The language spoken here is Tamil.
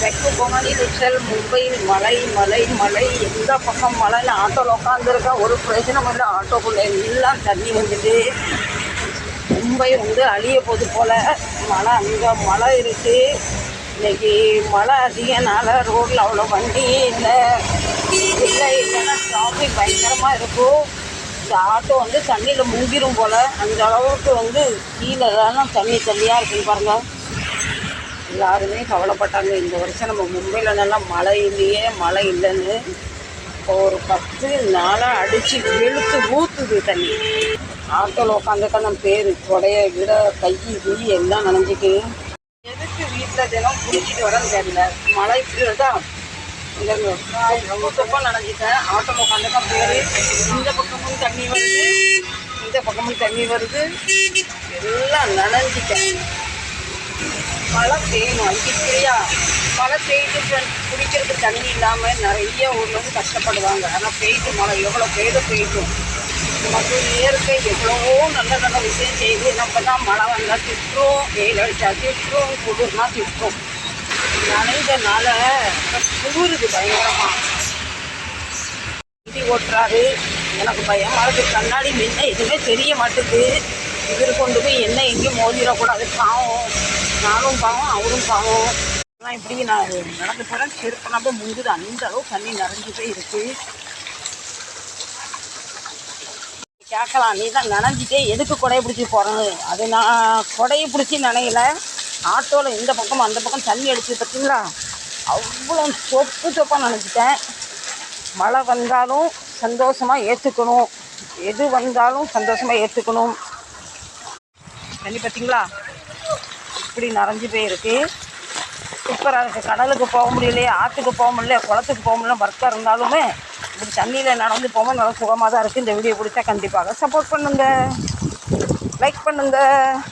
தெற்கு பொங்கல் நீச்சல் மும்பையில் மழை மழை மழை எந்த பக்கம் மழைன்னு ஆட்டோவில் உட்காந்துருக்கா ஒரு பிரயோஜனம் இல்லை. ஆட்டோக்குள்ளே எல்லாம் தண்ணி வந்துட்டு மும்பை வந்து அழிய போது போல். மழை அங்கே மழை இருக்குது. இன்றைக்கி மழை அதிகனால ரோட்டில் அவ்வளோ வண்டியே இல்லை. இல்லைன்னா டிராஃபிக் பயங்கரமாக இருக்கும். இந்த ஆட்டோ வந்து தண்ணியில் முங்கிரும் போல். அந்த அளவுக்கு வந்து கீழே எல்லாம் தண்ணியாக இருக்குன்னு பாருங்கள். எல்லாருமே கவலைப்பட்டாங்க. இந்த வருஷம் நம்ம மும்பையில் நல்லா மழை இல்லையே, மழை இல்லைன்னு. இப்போ ஒரு 10 நாளாக அடித்து வெளுத்து ஊற்றுது தண்ணி. ஆட்டோவில் உட்காந்துக்க நம்ம பேர் கொடைய விட கை கிளி எல்லாம் நனைஞ்சிக்கு. எதுக்கு வீட்டில் தினம் குளிச்சுட்டு வரேன்னு தெரியல. மழை இப்படிதான் இந்த ரொம்ப நனைஞ்சிட்டேன். ஆட்டோவில் உட்காந்துக்க பேர் இந்த பக்கமும் தண்ணி வருது, இந்த பக்கமும் தண்ணி வருது, எல்லாம் நனைஞ்சிட்டேன். மழை பெய்யணும் அடிக்கடியா. மழை பெய்து குடிக்கிறதுக்கு தண்ணி இல்லாமல் நிறைய ஊரில் வந்து கஷ்டப்படுவாங்க. ஆனால் பெய்து மழை எவ்வளோ பெய்யட்டும். நமக்கு இயற்கை எவ்வளவோ நல்ல நல்ல விஷயம் செய்து. நம்ம தான் மழை வந்தால் திட்டுறோம், வெயில் அடித்தா திட்டுறோம், குளிர்னா திட்டுறோம். நனைஞ்சனால குளிருது பயங்கரமாக. வண்டி ஓட்டுறாரு, எனக்கு பயமாக இருக்குது. கண்ணாடி முன்ன எதுவுமே தெரிய மாட்டுது. இவர் கொண்டு போய் என்ன எங்கேயும் மோதிடக்கூடாது. பாவம், நானும் பாவம் அவரும் பாவம். ஆனால் இப்படி நான் நடந்து போகிறேன், செருப்பெல்லாம் போய் முங்குது. அந்த அளவு தண்ணி நிறைஞ்சு போய் இருக்குது. கேட்கலாம், நீ தான் நனைஞ்சிட்டே எதுக்கு கொடையை பிடிச்சி போகிறேன்னு. அது நான் கொடையை பிடிச்சி நனையல. ஆட்டோவில் இந்த பக்கம் அந்த பக்கம் தண்ணி அடிச்சு பார்த்தீங்களா, அவ்வளோ சொப்பாக நனைஞ்சிட்டேன். மழை வந்தாலும் சந்தோஷமாக ஏற்றுக்கணும், எது வந்தாலும் சந்தோஷமாக ஏற்றுக்கணும். தண்ணி பார்த்தீங்களா இப்படி நிறைஞ்சி போயிருக்கு. சூப்பராக இருக்குது. கடலுக்கு போக முடியலையே, ஆற்றுக்கு போக முடியல, குளத்துக்கு போக முடியல, ஒர்க்காக இருந்தாலுமே இப்படி தண்ணியில் நடந்து போகும்போது நல்லா சுகமாக தான் இருக்குது. இந்த வீடியோ பிடிச்சா கண்டிப்பாக சப்போர்ட் பண்ணுங்கள், லைக் பண்ணுங்கள்.